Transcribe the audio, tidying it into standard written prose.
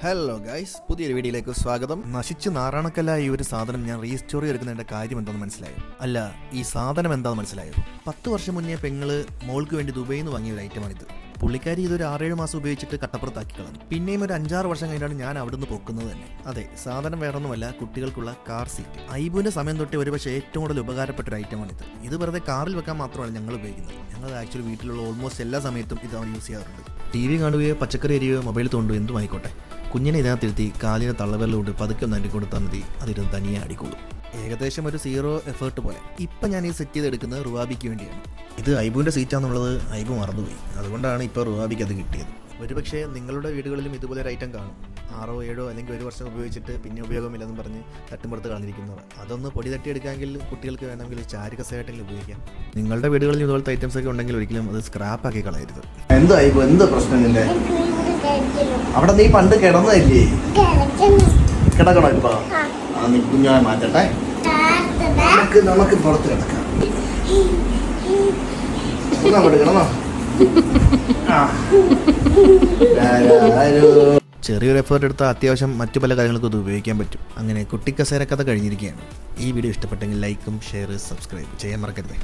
Hello guys, പുതിയൊരു വീഡിയോയിലേക്ക് സ്വാഗതം. നശിച്ച് നാറാണക്കല്ലായ ഈ ഒരു സാധനം ഞാൻ റീസ്റ്റോർ എടുക്കുന്നതിന്റെ കാര്യം എന്താണെന്ന് മനസ്സിലായോ? അല്ല, ഈ സാധനം എന്താണെന്ന് മനസ്സിലായോ? 10 വർഷം മുന്നേ പെങ്ങള് മോൾക്ക് വേണ്ടി ദുബൈയിൽ നിന്ന് വാങ്ങിയ ഒരു ഐറ്റമാണിത്. പുള്ളിക്കാരി ഇതൊരു 6-7 മാസം ഉപയോഗിച്ചിട്ട് കട്ടപ്പുറത്താക്കി കളഞ്ഞു. പിന്നെയും ഒരു 5-6 വർഷം കഴിഞ്ഞാണ് ഞാൻ അവിടുന്ന് പൊക്കുന്നത് തന്നെ. അതെ, സാധനം വേറൊന്നുമല്ല, കുട്ടികൾക്കുള്ള കാർ സീറ്റ്. ഐബുവിന്റെ സമയം തൊട്ടേ ഒരുപക്ഷെ ഏറ്റവും കൂടുതൽ ഉപകാരപ്പെട്ട ഒരു ഐറ്റമാണിത്. ഇത് വെറുതെ കാറിൽ വെക്കാൻ മാത്രമല്ല ഞങ്ങൾ ഉപയോഗിക്കുന്നത്. ഞങ്ങൾ ആക്ച്വലി വീട്ടിലുള്ള ഓൾമോസ്റ്റ് എല്ലാ സമയത്തും ഇതാണ് യൂസ് ചെയ്യാറുണ്ട്. TV കാണുകയോ പച്ചക്കറി അരിയോ മൊബൈൽ തോണ്ടുകയോ എന്തും ആയിക്കോട്ടെ, കുഞ്ഞിനെ ഇതിനകത്തിരുത്തി കാലിന് തള്ളവെള്ളം പതുക്കെ ഒന്ന് അണ്ടി കൊടുത്താൽ മതി, അതിരുന്ന് തനിയെ അടിക്കോളും. ഏകദേശം ഒരു 0 എഫേർട്ട് പോലെ. ഇപ്പം ഞാൻ ഈ സെറ്റ് ചെയ്തെടുക്കുന്നത് റുവാബിക്ക് വേണ്ടിയാണ്. ഇത് ഐബുവിൻ്റെ സീറ്റാണെന്നുള്ളത് ഐബു മറന്നുപോയി, അതുകൊണ്ടാണ് ഇപ്പോൾ റുവാബിക്ക് അത് കിട്ടിയത്. ഒരുപക്ഷെ നിങ്ങളുടെ വീടുകളിലും ഇതുപോലെ ഒരു ഐറ്റം കാണും. 6, 7 അല്ലെങ്കിൽ 1 വർഷം ഉപയോഗിച്ചിട്ട് പിന്നെ ഉപയോഗമില്ലെന്ന് പറഞ്ഞ് തട്ടുമ്പുറത്ത് കളഞ്ഞിരിക്കുന്നവർ. അതൊന്ന് പൊടി തട്ടിയെടുക്കാമെങ്കിൽ കുട്ടികൾക്ക് വേണമെങ്കിൽ ചാരുകസയായിട്ടെങ്കിലും ഉപയോഗിക്കാം. നിങ്ങളുടെ വീടുകളിൽ ഇതുപോലത്തെ ഐറ്റംസ് ഒക്കെ ഉണ്ടെങ്കിൽ ഒരിക്കലും അത് സ്ക്രാപ്പാക്കി കളയരുത്. എന്ത് പ്രശ്നമില്ലേ? അവിടെ നീ പണ്ട് കിടന്നതല്ലേ? കിടക്കണോ ഇപ്പൊ? നീ കുഞ്ഞായി മാറ്റട്ടെ, നമുക്ക് പുറത്ത് കിടക്കാം. അങ്ങോട്ട് കിടന്നോ? ചെറിയൊരു എഫേർട്ട് എടുത്താൽ അത്യാവശ്യം മറ്റു പല കാര്യങ്ങൾക്കും ഇത് ഉപയോഗിക്കാൻ പറ്റും. അങ്ങനെ കുട്ടി കസേര കഥ കഴിഞ്ഞിരിക്കുകയാണ്. ഈ വീഡിയോ ഇഷ്ടപ്പെട്ടെങ്കിൽ ലൈക്കും ഷെയർ സബ്സ്ക്രൈബ് ചെയ്യാൻ മറക്കരുത്.